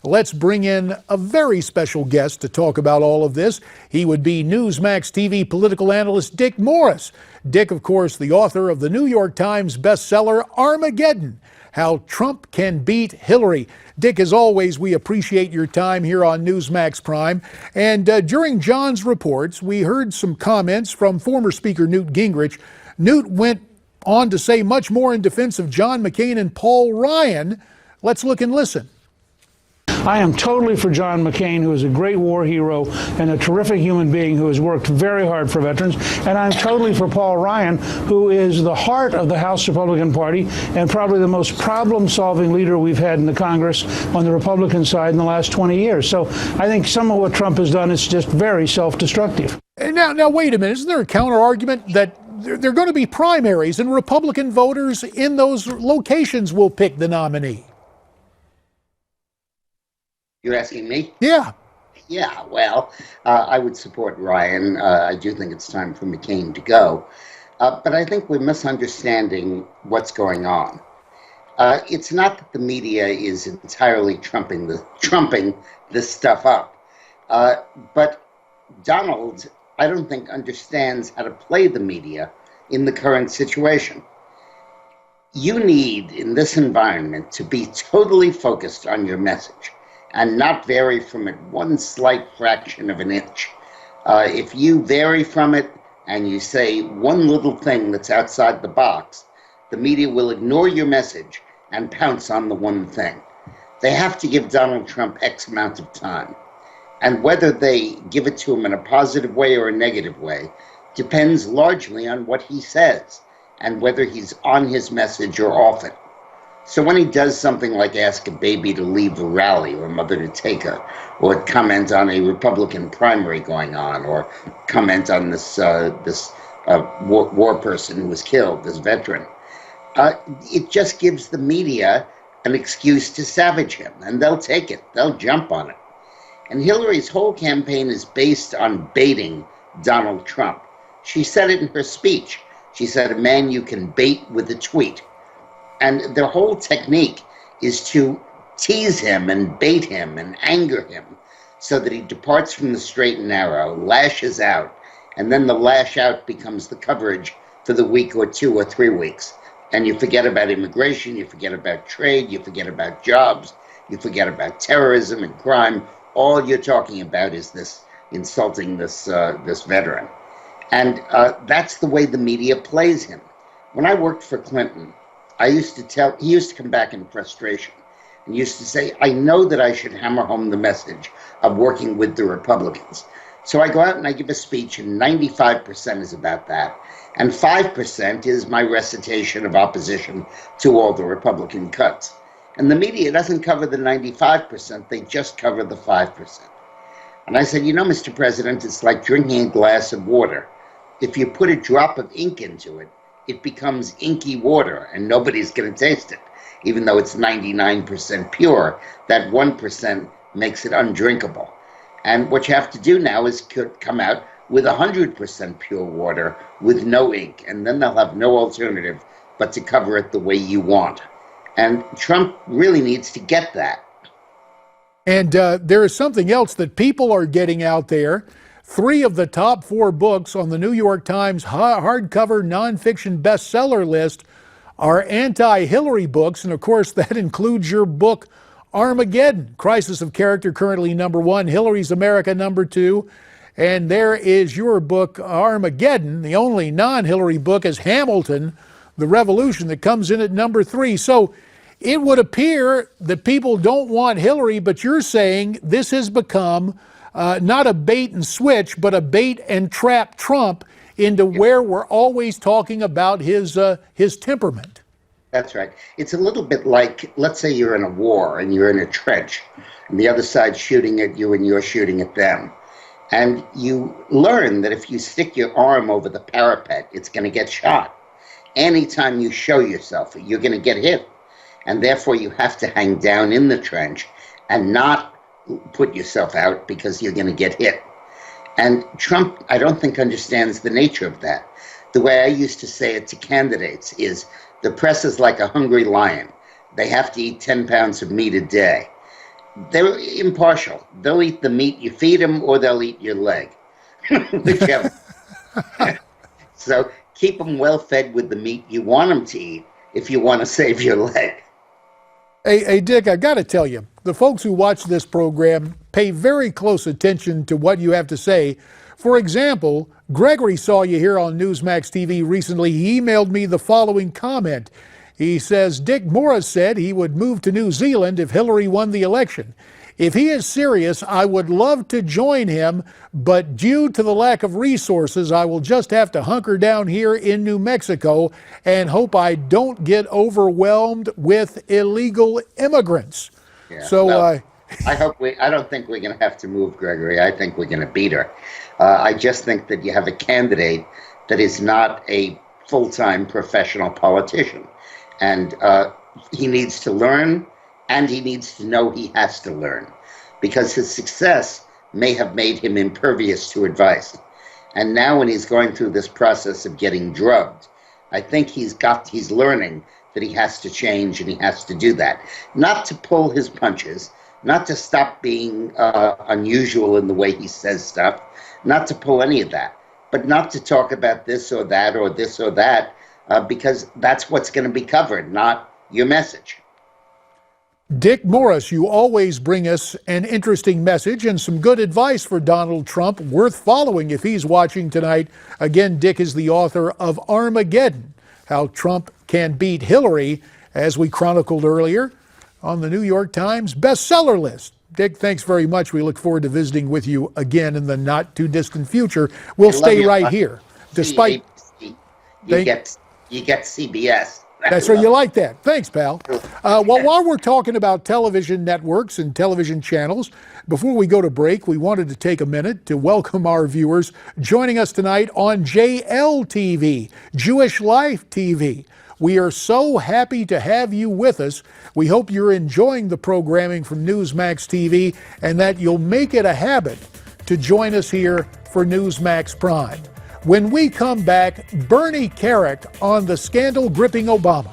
Let's bring in a very special guest to talk about all of this. He would be Newsmax TV political analyst Dick Morris. Dick, of course, the author of the New York Times bestseller Armageddon, How Trump Can Beat Hillary. Dick, as always, we appreciate your time here on Newsmax Prime. And during John's reports, we heard some comments from former Speaker Newt Gingrich. Newt went on to say much more in defense of John McCain and Paul Ryan. Let's look and listen. I am totally for John McCain, who is a great war hero and a terrific human being who has worked very hard for veterans. And I'm totally for Paul Ryan, who is the heart of the House Republican Party and probably the most problem-solving leader we've had in the Congress on the Republican side in the last 20 years. So I think some of what Trump has done is just very self-destructive. Now, wait a minute. Isn't there a counter-argument that there are going to be primaries and Republican voters in those locations will pick the nominee? You're asking me? Yeah. Yeah, well, I would support Ryan. I do think it's time for McCain to go. But I think we're misunderstanding what's going on. It's not that the media is entirely trumping this stuff up. But Donald, I don't think, understands how to play the media in the current situation. You need, in this environment, to be totally focused on your message and not vary from it one slight fraction of an inch. If you vary from it and you say one little thing that's outside the box, the media will ignore your message and pounce on the one thing. They have to give Donald Trump X amount of time. And whether they give it to him in a positive way or a negative way depends largely on what he says and whether he's on his message or off it. So when he does something like ask a baby to leave a rally or a mother to take her, or comment on a Republican primary going on, or comment on this war person who was killed, this veteran, it just gives the media an excuse to savage him, and they'll take it. They'll jump on it. And Hillary's whole campaign is based on baiting Donald Trump. She said it in her speech. She said, a man you can bait with a tweet. And their whole technique is to tease him and bait him and anger him so that he departs from the straight and narrow, lashes out, and then the lash out becomes the coverage for the week or 2 or 3 weeks. And you forget about immigration, you forget about trade, you forget about jobs, you forget about terrorism and crime. All you're talking about is this insulting this veteran. And that's the way the media plays him. When I worked for Clinton, he used to come back in frustration and used to say, I know that I should hammer home the message of working with the Republicans. So I go out and I give a speech, and 95% is about that. And 5% is my recitation of opposition to all the Republican cuts. And the media doesn't cover the 95%, they just cover the 5%. And I said, you know, Mr. President, it's like drinking a glass of water. If you put a drop of ink into it, it becomes inky water, and nobody's going to taste it. Even though it's 99% pure, that 1% makes it undrinkable. And what you have to do now is come out with 100% pure water with no ink, and then they'll have no alternative but to cover it the way you want. And Trump really needs to get that. And there is something else that people are getting out there. 3 of the top 4 books on the New York Times hardcover nonfiction bestseller list are anti-Hillary books. And of course, that includes your book, Armageddon, Crisis of Character, currently #1, Hillary's America, #2. And there is your book, Armageddon. The only non-Hillary book is Hamilton, The Revolution, that comes in at #3. So it would appear that people don't want Hillary, but you're saying this has become not a bait and switch, but a bait and trap Trump into where we're always talking about his temperament. That's right. It's a little bit like, let's say you're in a war and you're in a trench and the other side's shooting at you and you're shooting at them. And you learn that if you stick your arm over the parapet, it's going to get shot. Anytime you show yourself, you're going to get hit. And therefore you have to hang down in the trench and not put yourself out because you're going to get hit. And Trump, I don't think, understands the nature of that. The way I used to say it to candidates is the press is like a hungry lion. They have to eat 10 pounds of meat a day. They're impartial. They'll eat the meat you feed them, or they'll eat your leg, whichever. So keep them well fed with the meat you want them to eat if you want to save your leg. Hey, Dick, I got to tell you, the folks who watch this program pay very close attention to what you have to say. For example, Gregory saw you here on Newsmax TV recently. He emailed me the following comment. He says, Dick Morris said he would move to New Zealand if Hillary won the election. If he is serious, I would love to join him, but due to the lack of resources, I will just have to hunker down here in New Mexico and hope I don't get overwhelmed with illegal immigrants. Yeah, So, well, I don't think we're going to have to move, Gregory. I think we're going to beat her. I just think that you have a candidate that is not a full-time professional politician. And he needs to learn, and he needs to know he has to learn, because his success may have made him impervious to advice. And now when he's going through this process of getting drugged, I think he's learning that he has to change, and he has to do that. Not to pull his punches, not to stop being unusual in the way he says stuff, not to pull any of that, but not to talk about this or that or this or that, because that's what's going to be covered, not your message. Dick Morris, you always bring us an interesting message and some good advice for Donald Trump, worth following if he's watching tonight. Again, Dick is the author of Armageddon, How Trump Can Beat Hillary, as we chronicled earlier, on the New York Times bestseller list. Dick, thanks very much. We look forward to visiting with you again in the not-too-distant future. We'll stay right here. Despite you get CBS. That's right. You like that. Thanks, pal. Well, while we're talking about television networks and television channels, before we go to break, we wanted to take a minute to welcome our viewers joining us tonight on JLTV, Jewish Life TV. We are so happy to have you with us. We hope you're enjoying the programming from Newsmax TV and that you'll make it a habit to join us here for Newsmax Prime. When we come back, Bernie Carrick on the scandal gripping Obama.